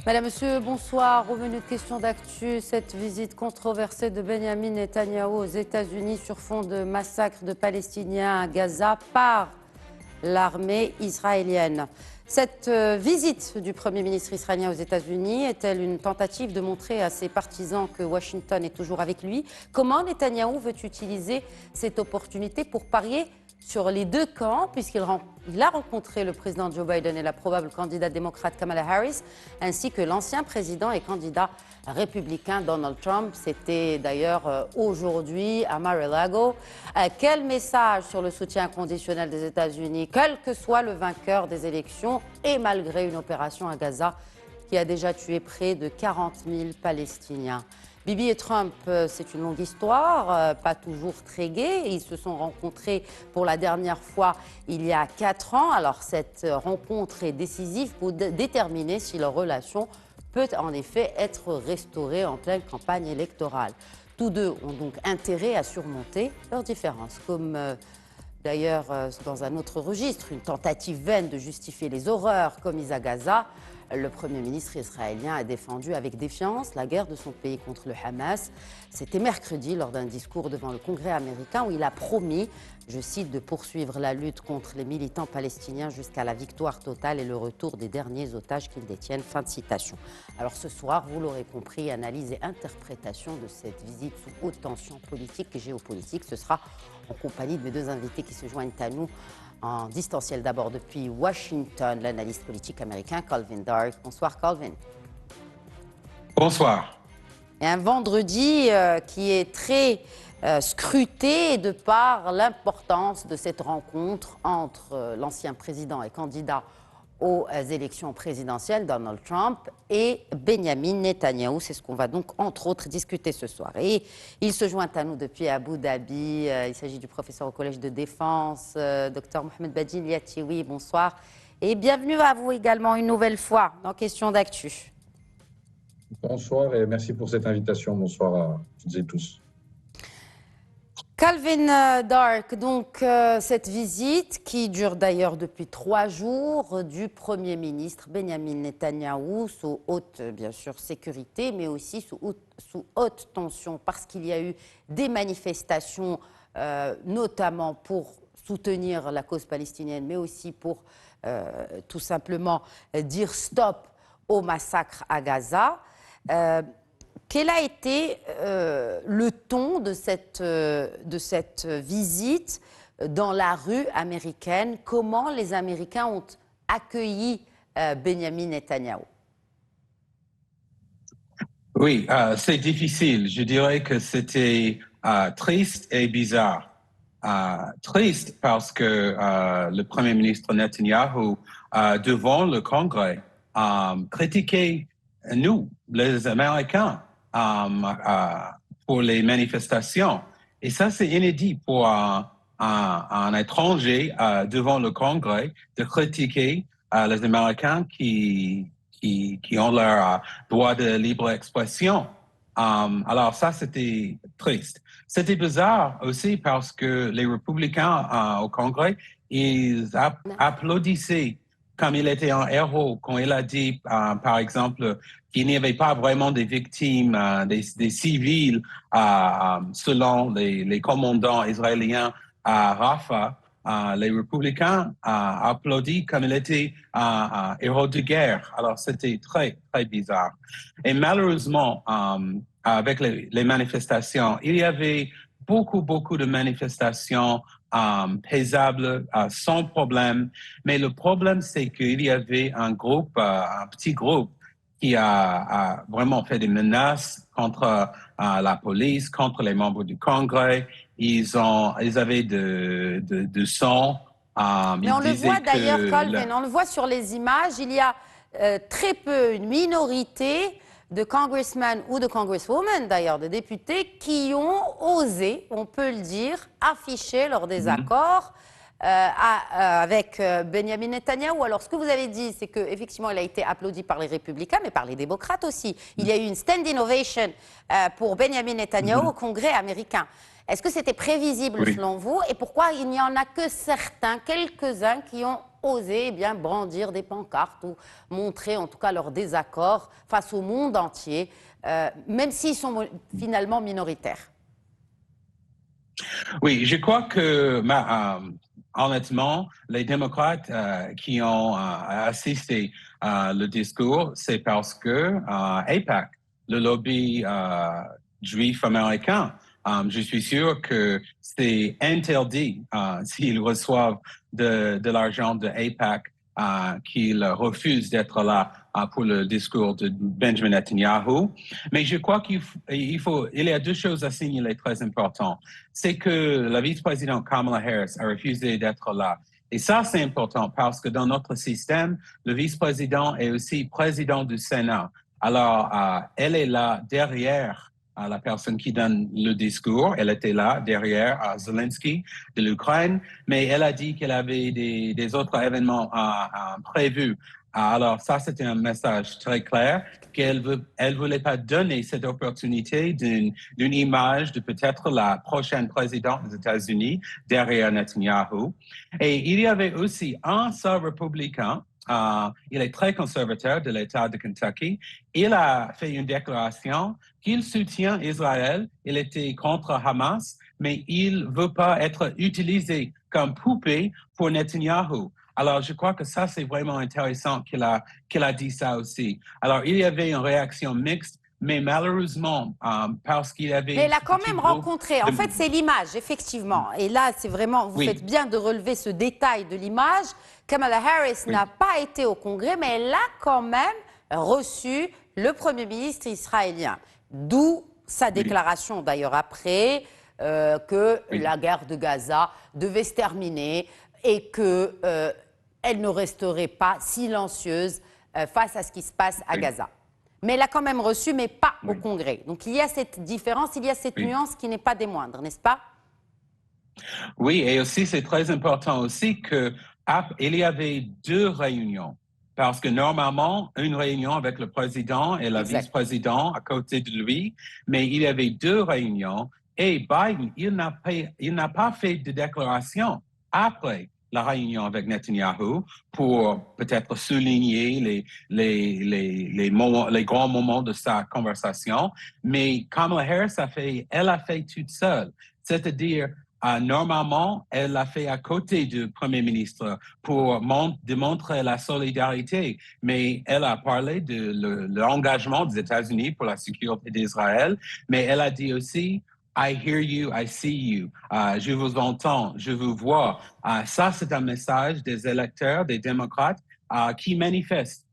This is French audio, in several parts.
Madame, Monsieur, bonsoir. Au menu de questions d'actu, cette visite controversée de Benyamin Netanyahou aux États-Unis sur fond de massacre de Palestiniens à Gaza par l'armée israélienne. Cette visite du Premier ministre israélien aux États-Unis est-elle une tentative de montrer à ses partisans que Washington est toujours avec lui? Comment Netanyahou veut utiliser cette opportunité pour parier sur les deux camps, puisqu'il a rencontré le président Joe Biden et la probable candidate démocrate Kamala Harris, ainsi que l'ancien président et candidat républicain Donald Trump. C'était d'ailleurs aujourd'hui à Mar-a-Lago. Quel message sur le soutien inconditionnel des États-Unis, quel que soit le vainqueur des élections, et malgré une opération à Gaza qui a déjà tué près de 40 000 Palestiniens. Bibi et Trump, c'est une longue histoire, pas toujours très gaie. Ils se sont rencontrés pour la dernière fois il y a 4 ans. Alors cette rencontre est décisive pour déterminer si leur relation peut en effet être restaurée en pleine campagne électorale. Tous deux ont donc intérêt à surmonter leurs différences, comme d'ailleurs dans un autre registre, une tentative vaine de justifier les horreurs commises à Gaza. Le Premier ministre israélien a défendu avec défiance la guerre de son pays contre le Hamas. C'était mercredi lors d'un discours devant le Congrès américain où il a promis, je cite, de poursuivre la lutte contre les militants palestiniens jusqu'à la victoire totale et le retour des derniers otages qu'ils détiennent. Fin de citation. Alors ce soir, vous l'aurez compris, analyse et interprétation de cette visite sous haute tension politique et géopolitique. Ce sera en compagnie de mes deux invités qui se joignent à nous en distanciel d'abord depuis Washington, l'analyste politique américain Calvin Dark. Bonsoir Calvin. Bonsoir. Et un vendredi qui est très scruté de par l'importance de cette rencontre entre l'ancien président et candidat aux élections présidentielles, Donald Trump, et Benyamin Netanyahou. C'est ce qu'on va donc, entre autres, discuter ce soir. Et il se joint à nous depuis Abu Dhabi. Il s'agit du professeur au Collège de Défense, Dr Mohamed Badji Liatioui. Bonsoir. Et bienvenue à vous également une nouvelle fois dans Questions d'actu. Bonsoir et merci pour cette invitation. Bonsoir à toutes et tous. Calvin Dark, donc cette visite qui dure d'ailleurs depuis 3 jours du Premier ministre Benyamin Netanyahou sous haute, bien sûr, sécurité, mais aussi sous haute tension parce qu'il y a eu des manifestations, notamment pour soutenir la cause palestinienne, mais aussi pour tout simplement dire stop au massacre à Gaza. Quel a été le ton de cette visite dans la rue américaine? Comment les Américains ont accueilli Benyamin Netanyahou? Oui, c'est difficile. Je dirais que c'était triste et bizarre. Triste parce que le Premier ministre Netanyahou, devant le Congrès, critiquait nous, les Américains, pour les manifestations. Et ça, c'est inédit pour un étranger devant le Congrès de critiquer les Américains qui ont leur droit de libre expression. Alors ça, c'était triste. C'était bizarre aussi parce que les républicains au Congrès, ils applaudissaient comme il était un héros, quand il a dit, par exemple, qu'il n'y avait pas vraiment de victimes, des civils, selon les commandants israéliens à Rafah. Les républicains applaudissent comme il était un héros de guerre. Alors, c'était très, très bizarre. Et malheureusement, avec les manifestations, il y avait beaucoup de manifestations paisibles, sans problème. Mais le problème, c'est qu'il y avait un petit groupe qui a vraiment fait des menaces contre la police, contre les membres du Congrès. Ils avaient de sang. Mais on le voit d'ailleurs, Calvin, on le voit sur les images, il y a très peu, une minorité de congressmen ou de congresswomen, d'ailleurs, de députés, qui ont osé, on peut le dire, afficher leur désaccord avec Benyamin Netanyahou. Alors, ce que vous avez dit, c'est qu'effectivement, il a été applaudi par les républicains, mais par les démocrates aussi. Il y a eu une standing ovation pour Benyamin Netanyahou au Congrès américain. Est-ce que c'était prévisible Oui. selon vous? Et pourquoi il n'y en a que certains, quelques-uns, qui ont osé eh bien, brandir des pancartes ou montrer en tout cas leur désaccord face au monde entier, même s'ils sont finalement minoritaires? Oui, je crois que honnêtement, les démocrates qui ont assisté à le discours, c'est parce que AIPAC, le lobby juif américain, je suis sûr que c'est interdit s'ils reçoivent de l'argent de AIPAC qu'ils refusent d'être là pour le discours de Benjamin Netanyahu. Mais je crois il y a deux choses à signaler très importantes. C'est que la vice-présidente Kamala Harris a refusé d'être là. Et ça, c'est important parce que dans notre système, le vice-président est aussi président du Sénat. Alors, elle est là derrière la personne qui donne le discours. Elle était là derrière Zelensky de l'Ukraine, mais elle a dit qu'elle avait des autres événements prévus. Alors, ça, c'était un message très clair qu'elle elle voulait pas donner cette opportunité d'une image de peut-être la prochaine présidente des États-Unis derrière Netanyahu. Et il y avait aussi un seul républicain, il est très conservateur de l'État de Kentucky. Il a fait une déclaration qu'il soutient Israël. Il était contre Hamas, mais il ne veut pas être utilisé comme poupée pour Netanyahu. Alors, je crois que ça, c'est vraiment intéressant qu'il a dit ça aussi. Alors, il y avait une réaction mixte, mais malheureusement, parce qu'il y avait... Mais elle a quand même rencontré, en fait, c'est l'image, effectivement. Et là, c'est vraiment, vous faites bien de relever ce détail de l'image. Kamala Harris n'a pas été au Congrès, mais elle a quand même reçu le Premier ministre israélien. D'où sa déclaration, d'ailleurs, après, que la guerre de Gaza devait se terminer et que elle ne resterait pas silencieuse face à ce qui se passe à Gaza. Mais elle a quand même reçu, mais pas au Congrès. Donc il y a cette différence, il y a cette nuance qui n'est pas des moindres, n'est-ce pas? Oui, et aussi c'est très important aussi qu'il y avait deux réunions. Parce que normalement, une réunion avec le président et la vice-présidente à côté de lui, mais il y avait deux réunions et Biden, il n'a pas fait de déclaration après la réunion avec Netanyahu pour peut-être souligner les grands moments de sa conversation. Mais Kamala Harris elle a fait toute seule. C'est-à-dire, normalement, elle l'a fait à côté du Premier ministre pour démontrer la solidarité, mais elle a parlé de l'engagement des États-Unis pour la sécurité d'Israël, mais elle a dit aussi I hear you, I see you. Je vous entends, je vous vois. Ça, c'est un message des électeurs, des démocrates qui manifestent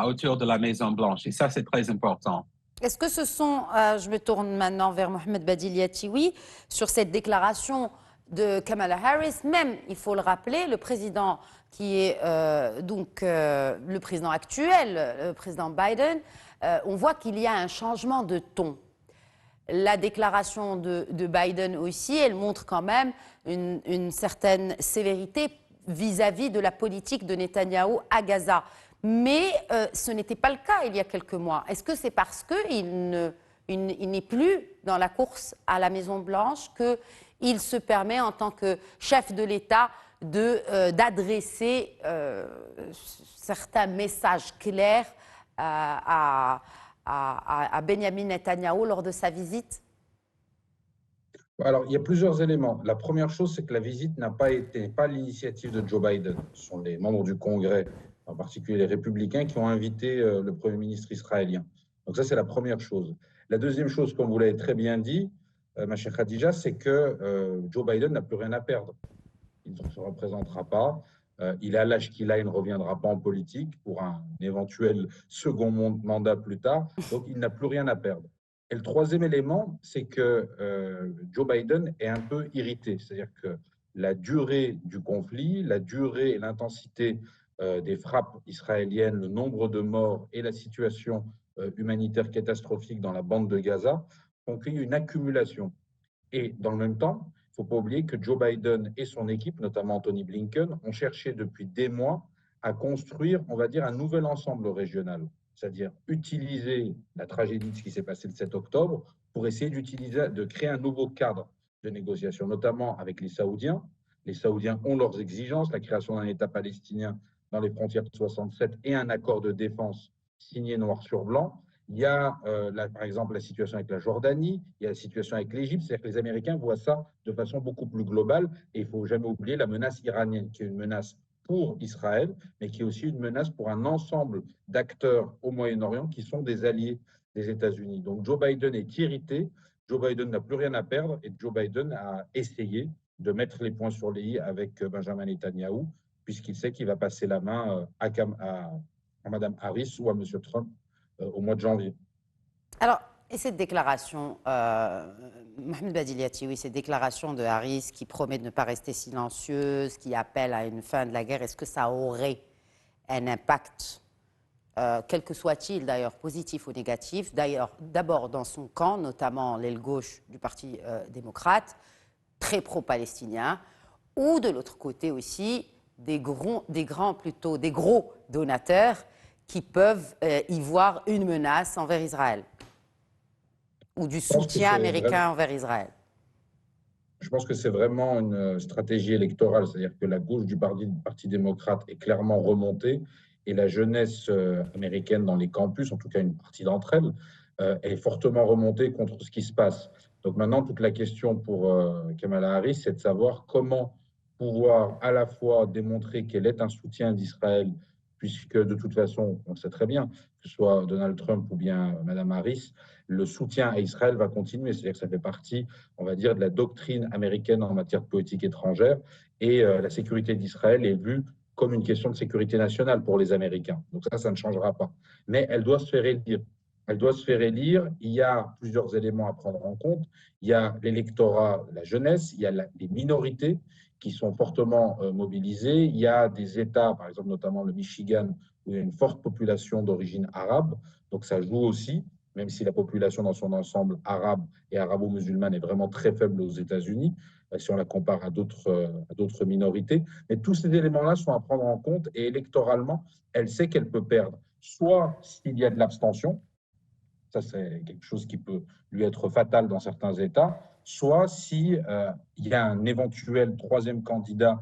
autour de la Maison-Blanche. Et ça, c'est très important. Est-ce que ce sont, je me tourne maintenant vers Mohamed Badil Yatioui, sur cette déclaration de Kamala Harris, même, il faut le rappeler, le président qui est le président actuel, le président Biden, on voit qu'il y a un changement de ton. La déclaration de Biden aussi, elle montre quand même une certaine sévérité vis-à-vis de la politique de Netanyahou à Gaza. Mais ce n'était pas le cas il y a quelques mois. Est-ce que c'est parce qu'il n'est plus dans la course à la Maison-Blanche qu'il se permet, en tant que chef de l'État, d'adresser certains messages clairs à Benjamin Netanyahou lors de sa visite? Alors, il y a plusieurs éléments. La première chose, c'est que la visite n'a pas été l'initiative de Joe Biden. Ce sont les membres du Congrès, en particulier les républicains, qui ont invité le Premier ministre israélien. Donc ça, c'est la première chose. La deuxième chose, comme vous l'avez très bien dit, ma chère Khadija, c'est que Joe Biden n'a plus rien à perdre. Il ne se représentera pas. Il a l'âge qu'il a, il ne reviendra pas en politique pour un éventuel second mandat plus tard. Donc, il n'a plus rien à perdre. Et le troisième élément, c'est que Joe Biden est un peu irrité. C'est-à-dire que la durée du conflit, la durée et l'intensité des frappes israéliennes, le nombre de morts et la situation humanitaire catastrophique dans la bande de Gaza ont créé une accumulation. Et dans le même temps, il ne faut pas oublier que Joe Biden et son équipe, notamment Anthony Blinken, ont cherché depuis des mois à construire, on va dire, un nouvel ensemble régional, c'est-à-dire utiliser la tragédie de ce qui s'est passé le 7 octobre pour essayer de créer un nouveau cadre de négociation, notamment avec les Saoudiens. Les Saoudiens ont leurs exigences, la création d'un État palestinien dans les frontières de 67 et un accord de défense signé noir sur blanc. Il y a, par exemple, la situation avec la Jordanie, il y a la situation avec l'Égypte, c'est-à-dire que les Américains voient ça de façon beaucoup plus globale. Et il ne faut jamais oublier la menace iranienne, qui est une menace pour Israël, mais qui est aussi une menace pour un ensemble d'acteurs au Moyen-Orient qui sont des alliés des États-Unis. Donc Joe Biden est irrité, Joe Biden n'a plus rien à perdre et Joe Biden a essayé de mettre les points sur les i avec Benjamin Netanyahou, puisqu'il sait qu'il va passer la main à Mme Harris ou à M. Trump au mois de janvier. Alors, et cette déclaration, Mohamed Badiliati, oui, cette déclaration de Harris qui promet de ne pas rester silencieuse, qui appelle à une fin de la guerre, est-ce que ça aurait un impact, quel que soit-il d'ailleurs, positif ou négatif, d'ailleurs d'abord dans son camp, notamment l'aile gauche du Parti démocrate, très pro-palestinien, ou de l'autre côté aussi des gros donateurs qui peuvent y voir une menace envers Israël ou du soutien américain envers Israël? Je pense que c'est vraiment une stratégie électorale, c'est-à-dire que la gauche du Parti démocrate est clairement remontée et la jeunesse américaine dans les campus, en tout cas une partie d'entre elles, est fortement remontée contre ce qui se passe. Donc maintenant, toute la question pour Kamala Harris, c'est de savoir comment pouvoir à la fois démontrer qu'elle est un soutien d'Israël, puisque de toute façon, on sait très bien, que ce soit Donald Trump ou bien Mme Harris, le soutien à Israël va continuer. C'est-à-dire que ça fait partie, on va dire, de la doctrine américaine en matière de politique étrangère. Et la sécurité d'Israël est vue comme une question de sécurité nationale pour les Américains. Donc ça ne changera pas. Mais elle doit se faire élire. Elle doit se faire élire. Il y a plusieurs éléments à prendre en compte. Il y a l'électorat, la jeunesse, il y a les minorités qui sont fortement mobilisées. Il y a des États, par exemple notamment le Michigan, où il y a une forte population d'origine arabe. Donc ça joue aussi, même si la population dans son ensemble arabe et arabo-musulmane est vraiment très faible aux États-Unis, si on la compare à d'autres minorités. Mais tous ces éléments-là sont à prendre en compte et électoralement, elle sait qu'elle peut perdre. Soit s'il y a de l'abstention, ça c'est quelque chose qui peut lui être fatal dans certains États, soit s'il y a un éventuel troisième candidat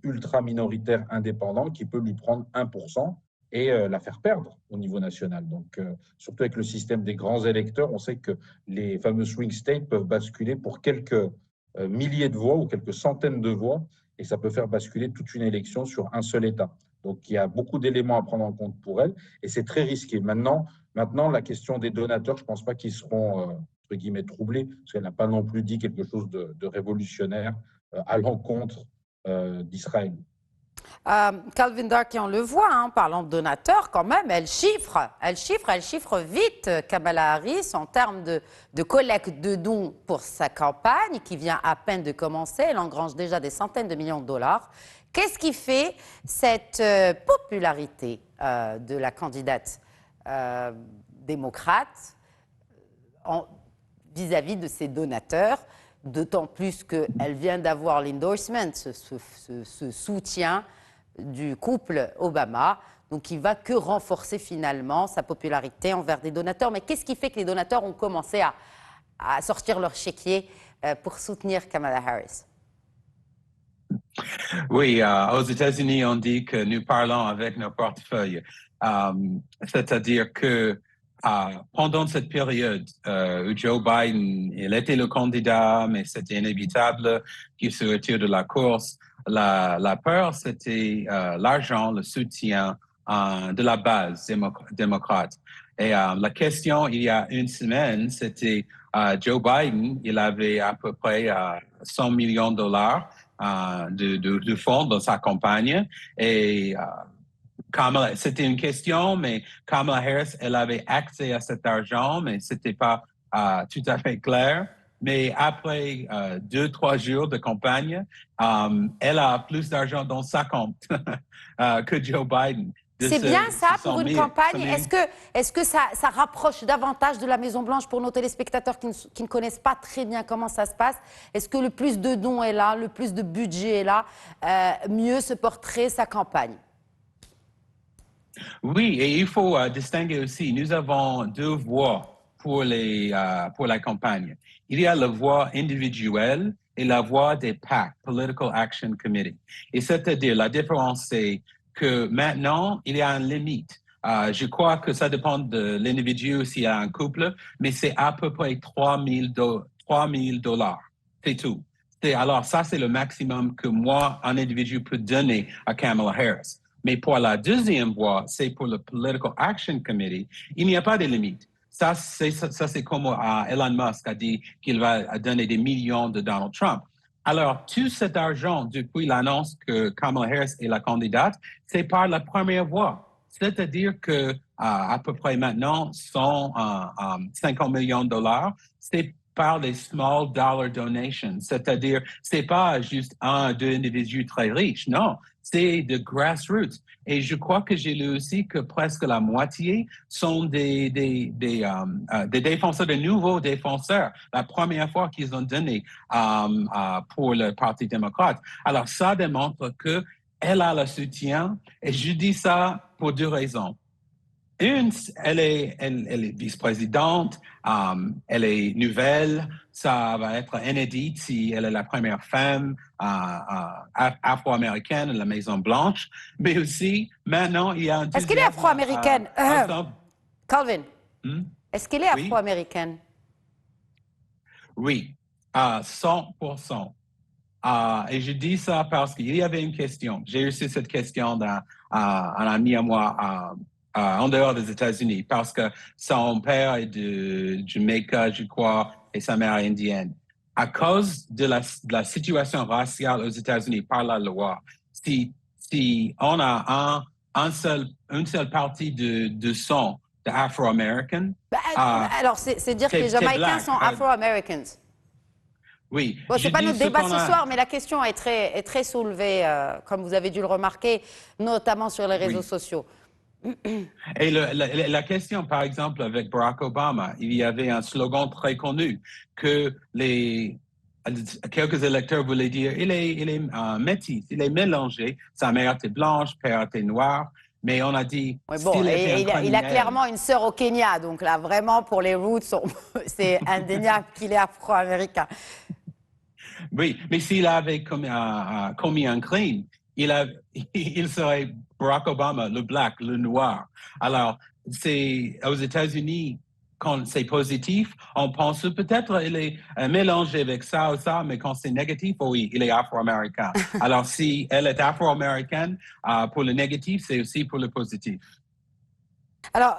ultra minoritaire indépendant qui peut lui prendre 1% et la faire perdre au niveau national. Donc, surtout avec le système des grands électeurs, on sait que les fameux swing states peuvent basculer pour quelques milliers de voix ou quelques centaines de voix, et ça peut faire basculer toute une élection sur un seul État. Donc, il y a beaucoup d'éléments à prendre en compte pour elle, et c'est très risqué. Maintenant, la question des donateurs, je ne pense pas qu'ils seront, entre guillemets, troublés, parce qu'elle n'a pas non plus dit quelque chose de révolutionnaire à l'encontre d'Israël. Calvin Darky, on le voit, hein, parlant de donateurs, quand même, elle chiffre vite Kamala Harris en termes de collecte de dons pour sa campagne, qui vient à peine de commencer. Elle engrange déjà des centaines de millions de dollars. Qu'est-ce qui fait cette popularité de la candidate démocrate vis-à-vis de ses donateurs, d'autant plus qu'elle vient d'avoir l'endorsement, ce soutien du couple Obama, donc il ne va que renforcer finalement sa popularité envers des donateurs. Mais qu'est-ce qui fait que les donateurs ont commencé à sortir leur chéquier pour soutenir Kamala Harris? Oui, aux États-Unis, on dit que nous parlons avec nos portefeuilles. C'est-à-dire que pendant cette période où Joe Biden, il était le candidat, mais c'était inévitable qu'il se retire de la course, la peur, c'était l'argent, le soutien de la base démocrate. Et la question, il y a une semaine, c'était Joe Biden, il avait à peu près 100 millions de dollars de fonds dans sa campagne. Et Kamala, c'était une question, mais Kamala Harris, elle avait accès à cet argent, mais ce n'était pas tout à fait clair. Mais après 2-3 jours de campagne, elle a plus d'argent dans sa compte que Joe Biden. C'est bien ça pour une campagne. Est-ce que ça rapproche davantage de la Maison-Blanche pour nos téléspectateurs qui ne connaissent pas très bien comment ça se passe? Est-ce que le plus de dons est là, le plus de budget est là, mieux se porterait sa campagne? Oui, et il faut distinguer aussi, nous avons deux voies pour la campagne. Il y a la voie individuelle et la voie des PAC, Political Action Committee. Et c'est-à-dire, la différence, c'est que maintenant, il y a une limite. Je crois que ça dépend de l'individu s'il y a un couple, mais c'est à peu près $3,000. C'est tout. Alors, ça, c'est le maximum que moi, un individu, peut donner à Kamala Harris. Mais pour la deuxième voie, c'est pour le Political Action Committee, il n'y a pas de limite. Ça, c'est comme Elon Musk a dit qu'il va donner des millions de Donald Trump. Alors, tout cet argent, depuis l'annonce que Kamala Harris est la candidate, c'est par la première voie. C'est-à-dire que à peu près maintenant, 150 millions de dollars, c'est par les small dollar donations. C'est-à-dire, c'est pas juste un, deux individus très riches. Non, c'est de grassroots. Et je crois que j'ai lu aussi que presque la moitié sont des défenseurs, de nouveaux défenseurs. La première fois qu'ils ont donné pour le Parti démocrate. Alors, ça démontre qu'elle a le soutien. Et je dis ça pour deux raisons. Une, elle est vice-présidente, elle est nouvelle, ça va être inédit si elle est la première femme afro-américaine à la Maison-Blanche, mais aussi, maintenant, il y a un Est-ce qu'elle est afro-américaine Calvin, est-ce qu'elle est afro-américaine? Oui, à 100%. Et je dis ça parce qu'il y avait une question. J'ai reçu cette question d'un ami à moi en dehors des États-Unis, parce que son père est de Jamaica, je crois, et sa mère est indienne. À cause de la situation raciale aux États-Unis par la loi, si on a une seule partie de sang d'Afro-Américains... alors, c'est dire que les Jamaïcains sont Afro-Americans. Oui. Bon, ce n'est pas notre débat ce soir, mais la question est très soulevée, comme vous avez dû le remarquer, notamment sur les réseaux sociaux. Et la question, par exemple, avec Barack Obama, il y avait un slogan très connu que quelques électeurs voulaient dire il est métis, il est mélangé, sa mère était blanche, père était noir, mais on a dit... Oui, bon, il a clairement une sœur au Kenya, donc là, vraiment, pour les roots, c'est indéniable qu'il est afro-américain. Oui, mais s'il avait commis un crime, il serait Barack Obama, le black, le noir. Alors, c'est aux États-Unis, quand c'est positif, on pense peut-être qu'il est mélangé avec ça ou ça, mais quand c'est négatif, oui, il est afro-américain. Alors, si elle est afro-américaine, pour le négatif, c'est aussi pour le positif. Alors,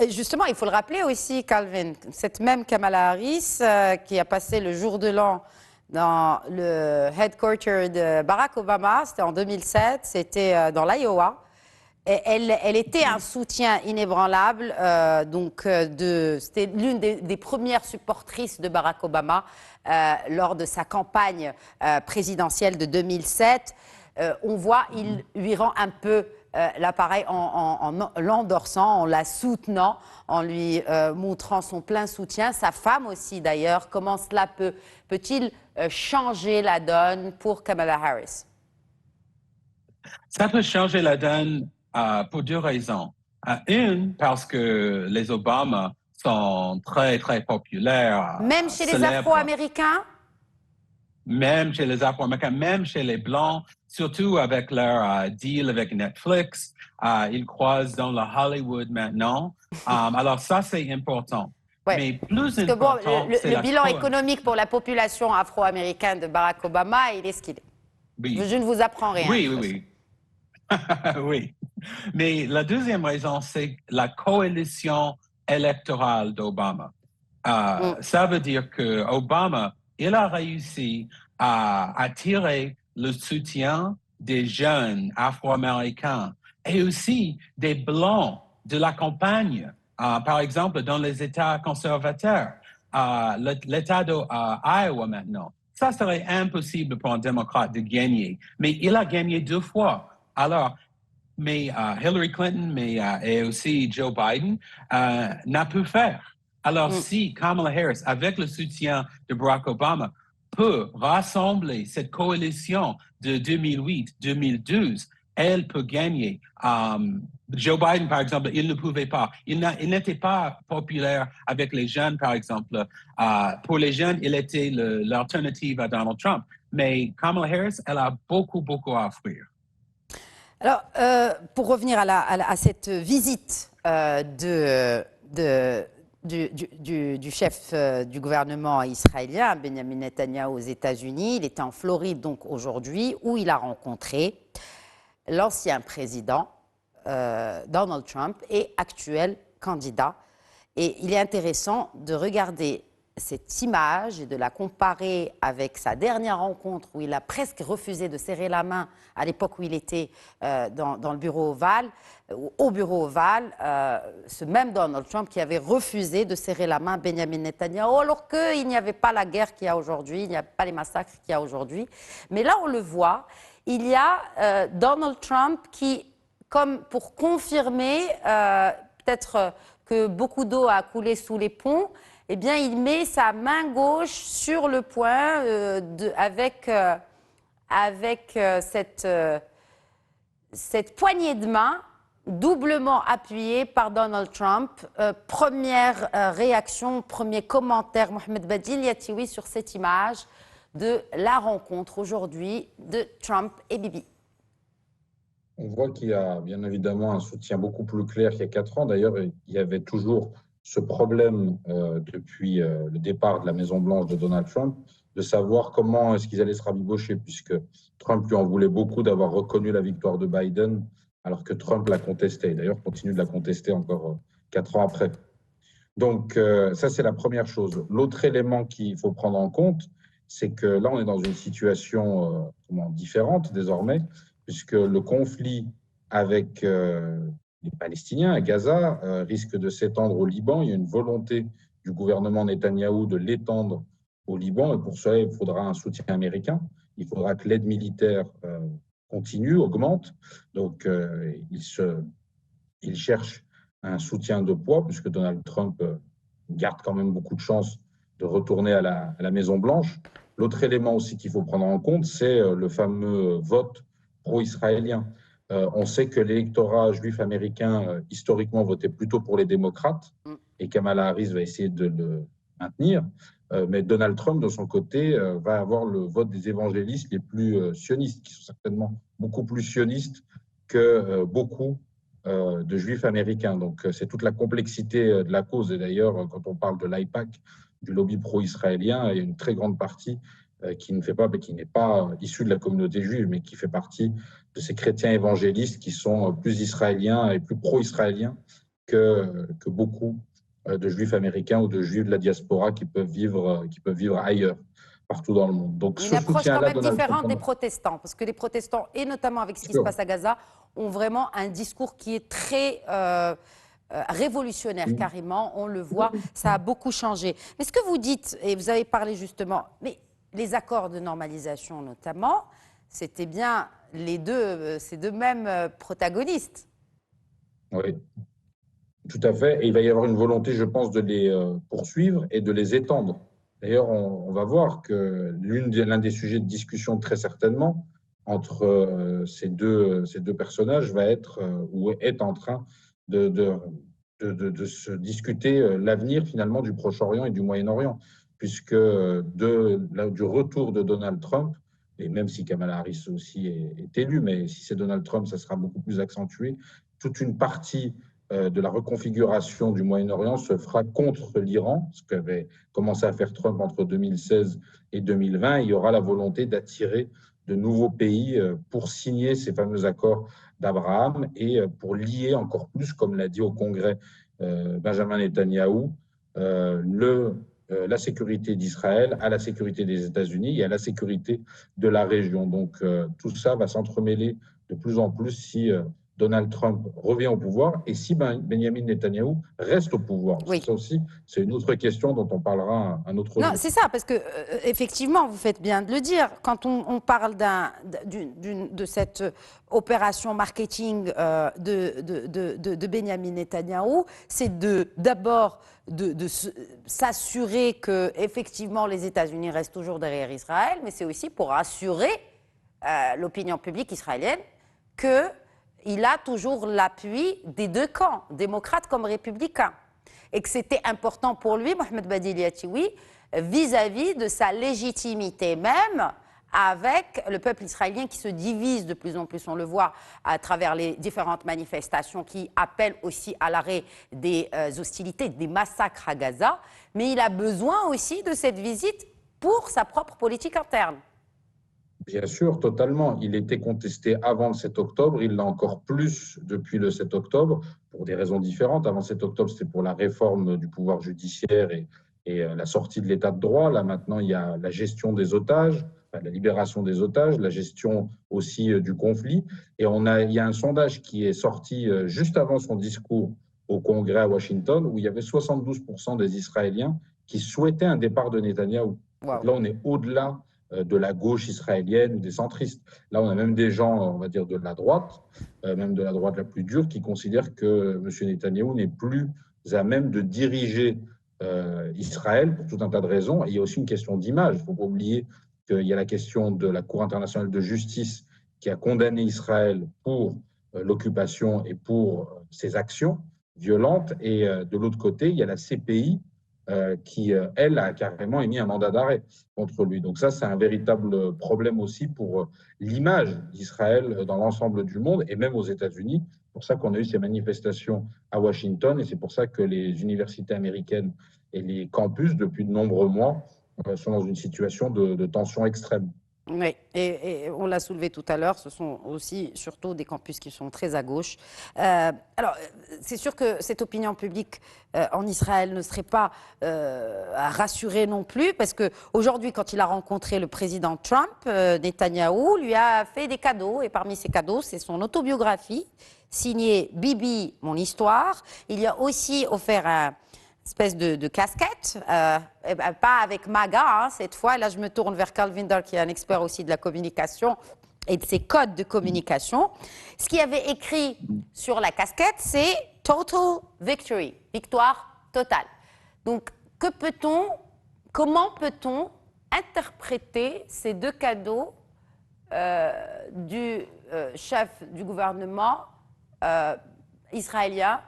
justement, il faut le rappeler aussi, Calvin, cette même Kamala Harris qui a passé le jour de l'an dans le headquarter de Barack Obama, c'était en 2007, c'était dans l'Iowa. Elle était un soutien inébranlable, c'était l'une des premières supportrices de Barack Obama lors de sa campagne présidentielle de 2007. On voit, il lui rend un peu l'appareil en l'endorsant, en la soutenant, en lui montrant son plein soutien. Sa femme aussi, d'ailleurs. Comment cela peut-il changer la donne pour Kamala Harris? Ça peut changer la donne pour deux raisons. Une, parce que les Obama sont très, très populaires. Même chez les Afro-Américains? Même chez les Afro-Américains, même chez les Blancs, surtout avec leur deal avec Netflix. Ils croisent dans le Hollywood maintenant. Alors ça, c'est important. Ouais. Mais plus parce important, que le bilan économique pour la population afro-américaine de Barack Obama, il est ce qu'il est. Oui. Je ne vous apprends rien. Oui. Oui. Mais la deuxième raison, c'est la coalition électorale d'Obama. Ça veut dire que Obama, il a réussi à attirer le soutien des jeunes Afro-Américains et aussi des Blancs de la campagne. Par exemple, dans les États conservateurs, l'État d'Iowa maintenant. Ça serait impossible pour un démocrate de gagner, mais il a gagné 2 fois. Alors, mais Hillary Clinton et aussi Joe Biden n'a pu faire. Alors, si Kamala Harris, avec le soutien de Barack Obama, peut rassembler cette coalition de 2008-2012, elle peut gagner. Joe Biden, par exemple, il ne pouvait pas. Il n'était pas populaire avec les jeunes, par exemple. Pour les jeunes, il était l'alternative à Donald Trump. Mais Kamala Harris, elle a beaucoup, beaucoup à offrir. Alors, pour revenir à cette visite du chef du gouvernement israélien, Benjamin Netanyahou, aux États-Unis, il était en Floride donc aujourd'hui, où il a rencontré l'ancien président Donald Trump et actuel candidat. Et il est intéressant de regarder cette image et de la comparer avec sa dernière rencontre où il a presque refusé de serrer la main à l'époque où il était dans le bureau ovale, au bureau ovale, ce même Donald Trump qui avait refusé de serrer la main à Benjamin Netanyahou alors qu'il n'y avait pas la guerre qu'il y a aujourd'hui, il n'y a pas les massacres qu'il y a aujourd'hui. Mais là, on le voit, il y a Donald Trump qui, comme pour confirmer peut-être que beaucoup d'eau a coulé sous les ponts, eh bien, il met sa main gauche sur le poing avec cette poignée de main doublement appuyée par Donald Trump. Première réaction, premier commentaire, Mohamed Badil Yatioui, sur cette image de la rencontre aujourd'hui de Trump et Bibi. On voit qu'il y a bien évidemment un soutien beaucoup plus clair qu'il y a 4 ans. D'ailleurs, il y avait toujours ce problème depuis le départ de la Maison-Blanche de Donald Trump, de savoir comment est-ce qu'ils allaient se rabibocher, puisque Trump lui en voulait beaucoup d'avoir reconnu la victoire de Biden, alors que Trump la contestait. D'ailleurs, continue de la contester encore 4 ans après. Donc, ça, c'est la première chose. L'autre élément qu'il faut prendre en compte, c'est que là, on est dans une situation différente désormais, puisque le conflit avec les Palestiniens à Gaza risque de s'étendre au Liban. Il y a une volonté du gouvernement Netanyahou de l'étendre au Liban, et pour cela, il faudra un soutien américain. Il faudra que l'aide militaire continue, augmente. Donc, il cherche un soutien de poids, puisque Donald Trump garde quand même beaucoup de chances de retourner à la Maison-Blanche. L'autre élément aussi qu'il faut prendre en compte, c'est le fameux vote pro-israélien. On sait que l'électorat juif américain, historiquement, votait plutôt pour les démocrates, et Kamala Harris va essayer de le maintenir. Mais Donald Trump, de son côté, va avoir le vote des évangélistes les plus sionistes, qui sont certainement beaucoup plus sionistes que beaucoup de juifs américains. Donc, c'est toute la complexité de la cause. Et d'ailleurs, quand on parle de l'AIPAC, du lobby pro-israélien, il y a une très grande partie qui n'est pas issue de la communauté juive, mais qui fait partie de ces chrétiens évangélistes qui sont plus israéliens et plus pro-israéliens que beaucoup de juifs américains ou de juifs de la diaspora qui peuvent vivre ailleurs, partout dans le monde. Donc, une approche quand même différente des protestants, parce que les protestants, et notamment avec ce qui se passe à Gaza, ont vraiment un discours qui est très révolutionnaire, carrément. On le voit, ça a beaucoup changé. Mais ce que vous dites, et vous avez parlé justement, mais les accords de normalisation notamment, c'était bien ces deux mêmes protagonistes. Oui, tout à fait. Et il va y avoir une volonté, je pense, de les poursuivre et de les étendre. D'ailleurs, on va voir que l'un des sujets de discussion, très certainement, entre ces deux personnages va être ou est en train de se discuter l'avenir finalement du Proche-Orient et du Moyen-Orient, puisque du retour de Donald Trump, et même si Kamala Harris aussi est élue, mais si c'est Donald Trump, ça sera beaucoup plus accentué, toute une partie de la reconfiguration du Moyen-Orient se fera contre l'Iran, ce qu'avait commencé à faire Trump entre 2016 et 2020. Il y aura la volonté d'attirer de nouveaux pays pour signer ces fameux accords d'Abraham et pour lier encore plus, comme l'a dit au Congrès Benjamin Netanyahou, la sécurité d'Israël à la sécurité des États-Unis et à la sécurité de la région. Donc tout ça va s'entremêler de plus en plus si Donald Trump revient au pouvoir et si Benjamin Netanyahou reste au pouvoir. Oui. Ça aussi, c'est une autre question dont on parlera un autre jour. Non, c'est ça, parce que effectivement, vous faites bien de le dire. Quand on parle de cette opération marketing de Benjamin Netanyahou, c'est d'abord de s'assurer que effectivement les États-Unis restent toujours derrière Israël, mais c'est aussi pour assurer l'opinion publique israélienne qu'il a toujours l'appui des deux camps, démocrates comme républicains. Et que c'était important pour lui, Mohamed Badil Yatioui, vis-à-vis de sa légitimité même avec le peuple israélien qui se divise de plus en plus. On le voit à travers les différentes manifestations qui appellent aussi à l'arrêt des hostilités, des massacres à Gaza. Mais il a besoin aussi de cette visite pour sa propre politique interne. Bien sûr, totalement. Il était contesté avant le 7 octobre, il l'a encore plus depuis le 7 octobre, pour des raisons différentes. Avant le 7 octobre, c'était pour la réforme du pouvoir judiciaire et la sortie de l'état de droit. Là, maintenant, il y a la gestion des otages, la libération des otages, la gestion aussi du conflit. Et il y a un sondage qui est sorti juste avant son discours au Congrès à Washington, où il y avait 72% des Israéliens qui souhaitaient un départ de Netanyahou. Wow. Donc là, on est au-delà de la gauche israélienne ou des centristes. Là, on a même des gens, on va dire, de la droite, même de la droite la plus dure, qui considèrent que M. Netanyahou n'est plus à même de diriger Israël pour tout un tas de raisons. Et il y a aussi une question d'image. Il ne faut pas oublier qu'il y a la question de la Cour internationale de justice qui a condamné Israël pour l'occupation et pour ses actions violentes. Et de l'autre côté, il y a la CPI qui, elle, a carrément émis un mandat d'arrêt contre lui. Donc ça, c'est un véritable problème aussi pour l'image d'Israël dans l'ensemble du monde et même aux États-Unis. C'est pour ça qu'on a eu ces manifestations à Washington et c'est pour ça que les universités américaines et les campus, depuis de nombreux mois, sont dans une situation de tension extrême. Oui, et on l'a soulevé tout à l'heure, ce sont aussi surtout des campus qui sont très à gauche. Alors, c'est sûr que cette opinion publique en Israël ne serait pas rassurée non plus, parce qu'aujourd'hui, quand il a rencontré le président Trump, Netanyahou lui a fait des cadeaux, et parmi ces cadeaux, c'est son autobiographie, signée Bibi, mon histoire. Il lui a aussi offert un espèce de casquette, pas avec MAGA hein, cette fois. Là, je me tourne vers Carl Winder, qui est un expert aussi de la communication et de ses codes de communication. Ce qu'il avait écrit sur la casquette, c'est « Total Victory », victoire totale. Donc, comment peut-on interpréter ces deux cadeaux du chef du gouvernement israélien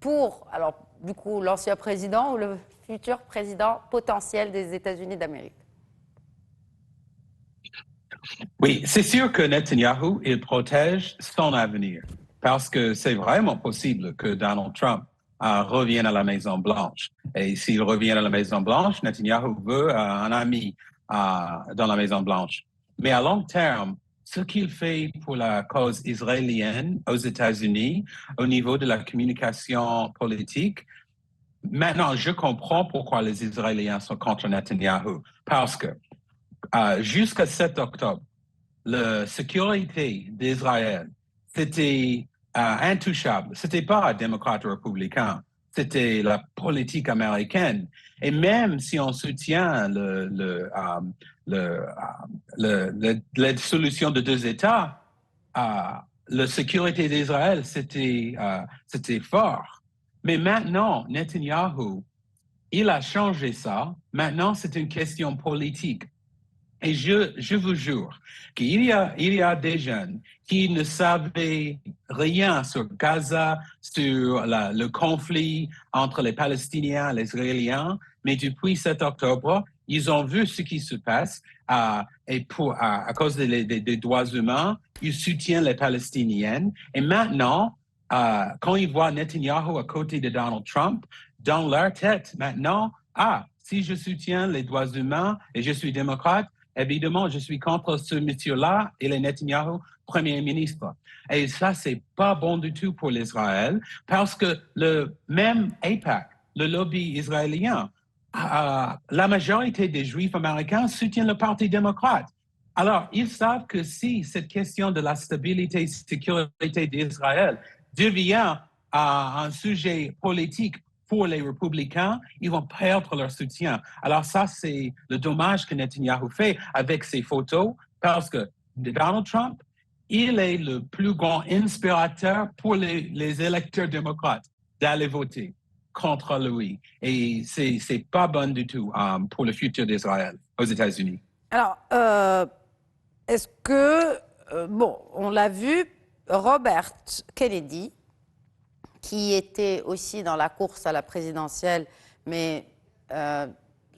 pour, alors, du coup, l'ancien président ou le futur président potentiel des États-Unis d'Amérique? Oui, c'est sûr que Netanyahou, il protège son avenir parce que c'est vraiment possible que Donald Trump revienne à la Maison-Blanche. Et s'il revient à la Maison-Blanche, Netanyahou veut un ami dans la Maison-Blanche. Mais à long terme, ce qu'il fait pour la cause israélienne aux États-Unis au niveau de la communication politique, maintenant, je comprends pourquoi les Israéliens sont contre Netanyahou. Parce que jusqu'à 7 octobre, la sécurité d'Israël, c'était intouchable. Ce n'était pas démocrate ou républicain, c'était la politique américaine. Et même si on soutient la solution de deux États, la sécurité d'Israël, c'était fort. Mais maintenant, Netanyahou, il a changé ça. Maintenant, c'est une question politique. Et je vous jure qu'il y a des jeunes qui ne savaient rien sur Gaza, sur le conflit entre les Palestiniens et les Israéliens, mais depuis 7 octobre, ils ont vu ce qui se passe et à cause des droits humains, ils soutiennent les Palestiniennes. Et maintenant, quand ils voient Netanyahou à côté de Donald Trump, dans leur tête, maintenant, si je soutiens les droits humains et je suis démocrate, évidemment, je suis contre ce monsieur-là et le Netanyahou, Premier ministre. Et ça, c'est pas bon du tout pour l'Israël parce que le même AIPAC, le lobby israélien, la majorité des Juifs américains soutiennent le Parti démocrate. Alors, ils savent que si cette question de la stabilité et sécurité d'Israël devient un sujet politique pour les républicains, ils vont perdre leur soutien. Alors ça, c'est le dommage que Netanyahou fait avec ses photos, parce que Donald Trump, il est le plus grand inspirateur pour les électeurs démocrates d'aller voter contre lui. Et c'est pas bon du tout pour le futur d'Israël aux États-Unis. Alors, est-ce que, bon, on l'a vu, Robert Kennedy, qui était aussi dans la course à la présidentielle, mais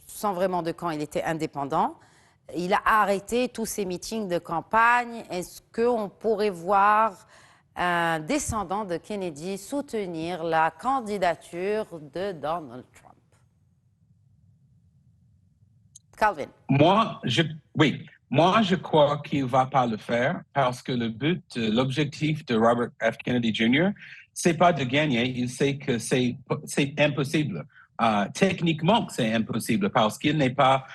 sans vraiment de camp, il était indépendant. Il a arrêté tous ses meetings de campagne. Est-ce qu'on pourrait voir un descendant de Kennedy soutenir la candidature de Donald Trump? Calvin. Moi, je crois qu'il ne va pas le faire parce que l'objectif de Robert F. Kennedy Jr., c'est pas de gagner. Il sait que c'est impossible. Techniquement, c'est impossible parce qu'il n'est pas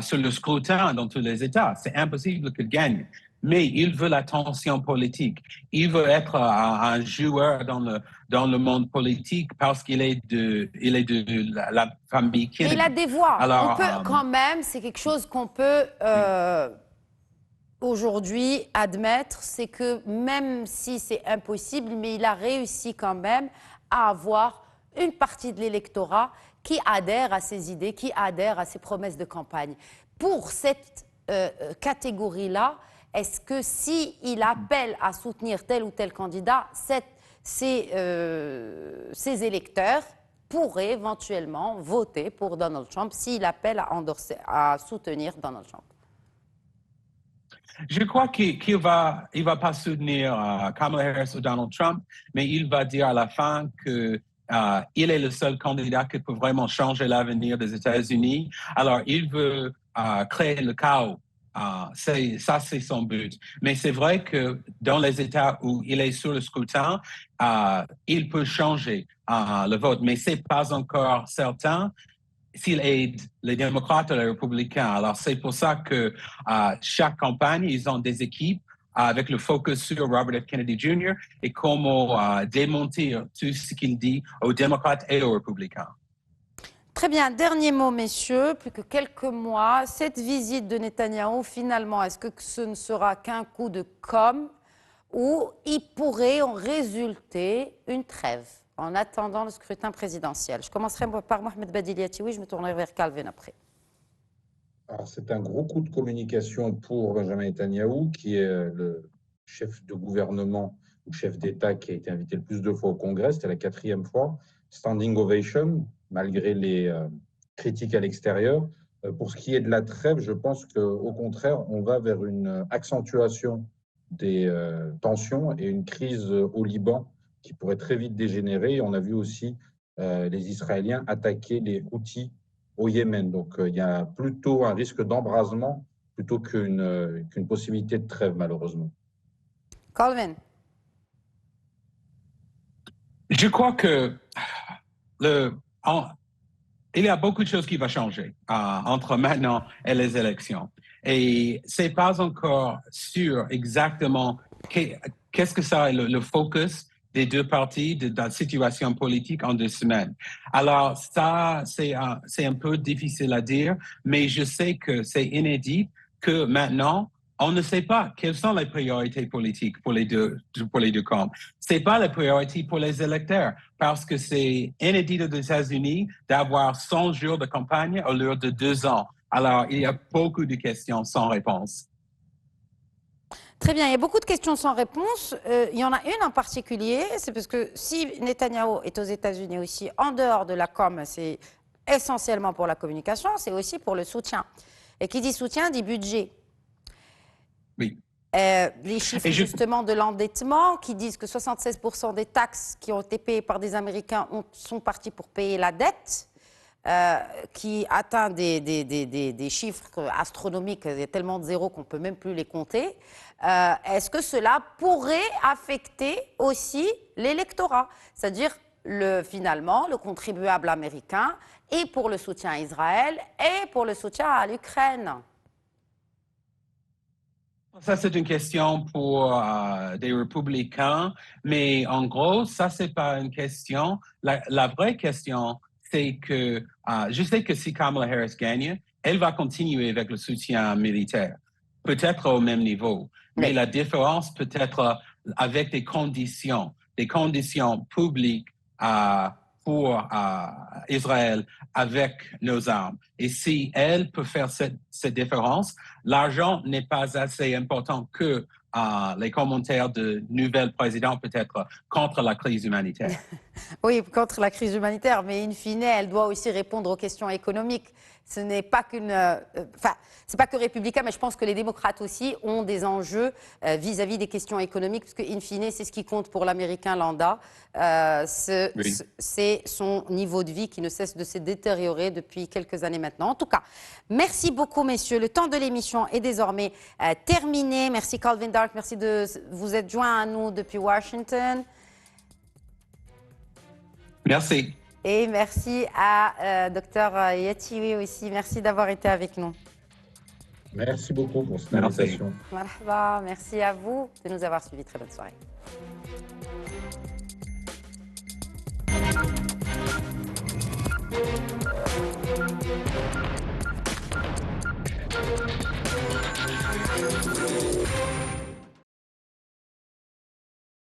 sur le scrutin dans tous les États. C'est impossible qu'il gagne. Mais il veut l'attention politique. Il veut être un joueur dans le monde politique parce qu'il est de la famille Kennedy. Mais il a des voix. Alors, on peut quand même, c'est quelque chose qu'on peut aujourd'hui admettre, c'est que même si c'est impossible, mais il a réussi quand même à avoir une partie de l'électorat qui adhère à ses idées, qui adhère à ses promesses de campagne. Pour cette catégorie-là, est-ce que s'il appelle à soutenir tel ou tel candidat, ces électeurs pourraient éventuellement voter pour Donald Trump s'il appelle à soutenir Donald Trump? Je crois qu'il va pas soutenir Kamala Harris ou Donald Trump, mais il va dire à la fin que il est le seul candidat qui peut vraiment changer l'avenir des États-Unis. Alors, il veut créer le chaos. C'est son but. Mais c'est vrai que dans les États où il est sur le scrutin, il peut changer le vote. Mais ce n'est pas encore certain s'il aide les démocrates ou les républicains. Alors, c'est pour ça que chaque campagne, ils ont des équipes avec le focus sur Robert F. Kennedy Jr. et comment démentir tout ce qu'il dit aux démocrates et aux républicains. Très bien. Dernier mot, messieurs, plus que quelques mois. Cette visite de Netanyahou, finalement, est-ce que ce ne sera qu'un coup de com' ou il pourrait en résulter une trêve en attendant le scrutin présidentiel? Je commencerai par Mohamed Badiliati, oui, je me tournerai vers Calvin après. C'est un gros coup de communication pour Benjamin Netanyahou, qui est le chef de gouvernement ou chef d'État qui a été invité le plus de fois au Congrès. C'était la 4e fois. Standing ovation, malgré les critiques à l'extérieur. Pour ce qui est de la trêve, je pense qu'au contraire, on va vers une accentuation des tensions et une crise au Liban qui pourrait très vite dégénérer. On a vu aussi les Israéliens attaquer les Houthis au Yémen. Donc, il y a plutôt un risque d'embrasement plutôt qu'une possibilité de trêve, malheureusement. Calvin. Je crois que il y a beaucoup de choses qui vont changer entre maintenant et les élections. Et ce n'est pas encore sûr exactement qu'est-ce que ça est le focus des deux parties de la situation politique en 2 semaines. Alors, ça, c'est un peu difficile à dire, mais je sais que c'est inédit que maintenant, on ne sait pas quelles sont les priorités politiques pour les deux camps. Ce n'est pas la priorité pour les électeurs, parce que c'est inédit aux États-Unis d'avoir 100 jours de campagne au lieu de 2 ans. Alors, il y a beaucoup de questions sans réponse. Très bien, il y a beaucoup de questions sans réponse. Il y en a une en particulier, c'est parce que si Netanyahou est aux États-Unis aussi, en dehors de la com', c'est essentiellement pour la communication, c'est aussi pour le soutien. Et qui dit soutien dit budget. Oui. Les chiffres justement de l'endettement qui disent que 76% des taxes qui ont été payées par des Américains sont parties pour payer la dette. Qui atteint des chiffres astronomiques, il y a tellement de zéros qu'on ne peut même plus les compter. Est-ce que cela pourrait affecter aussi l'électorat? C'est-à-dire, finalement, le contribuable américain, et pour le soutien à Israël, et pour le soutien à l'Ukraine? Ça, c'est une question pour des républicains, mais en gros, ça, c'est pas une question. La vraie question, c'est que je sais que si Kamala Harris gagne, elle va continuer avec le soutien militaire, peut-être au même niveau. Mais la différence peut être avec des conditions publiques pour Israël avec nos armes. Et si elle peut faire cette différence, l'argent n'est pas assez important que les commentaires de nouvelles présidents peut-être contre la crise humanitaire. Oui, contre la crise humanitaire, mais in fine, elle doit aussi répondre aux questions économiques. Ce n'est pas c'est pas que républicain, mais je pense que les démocrates aussi ont des enjeux vis-à-vis des questions économiques, parce que in fine, c'est ce qui compte pour l'Américain lambda. C'est son niveau de vie qui ne cesse de se détériorer depuis quelques années maintenant. En tout cas, merci beaucoup, messieurs. Le temps de l'émission est désormais terminé. Merci, Calvin Dark. Merci de vous être joint à nous depuis Washington. Merci. Et merci à Dr Yetiwi aussi. Merci d'avoir été avec nous. Merci beaucoup pour cette invitation. Marhaba. Merci à vous de nous avoir suivis. Très bonne soirée.